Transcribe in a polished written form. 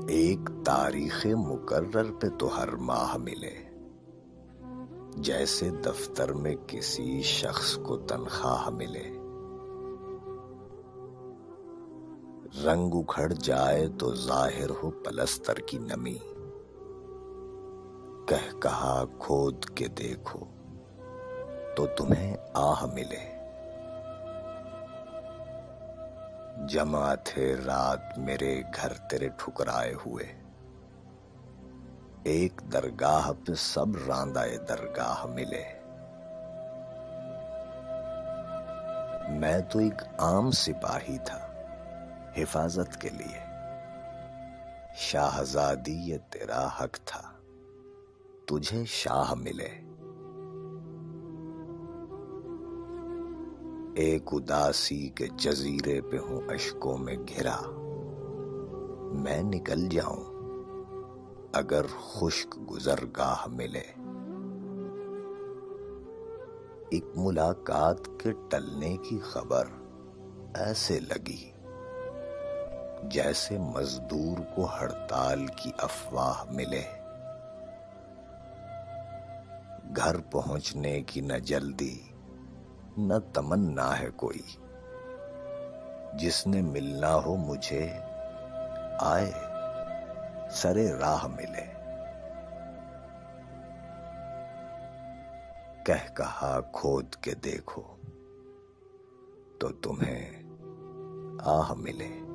ایک تاریخ مقرر پہ تو ہر ماہ ملے، جیسے دفتر میں کسی شخص کو تنخواہ ملے۔ رنگ اکھڑ جائے تو ظاہر ہو پلستر کی نمی، کہا کھود کے دیکھو تو تمہیں آہ ملے۔ جمع تھے رات میرے گھر تیرے ٹھکرائے ہوئے، ایک درگاہ پہ سب راندائے درگاہ ملے۔ میں تو ایک عام سپاہی تھا حفاظت کے لیے، شاہزادی یہ تیرا حق تھا تجھے شاہ ملے۔ ایک اداسی کے جزیرے پہ ہوں اشکوں میں گھرا، میں نکل جاؤں اگر خشک گزرگاہ ملے۔ ایک ملاقات کے ٹلنے کی خبر ایسے لگی جیسے مزدور کو ہڑتال کی افواہ ملے۔ گھر پہنچنے کی نہ جلدی نہ تمنا ہے کوئی، جس نے ملنا ہو مجھے آئے سرے راہ ملے۔ کہا کھود کے دیکھو تو تمہیں آہ ملے۔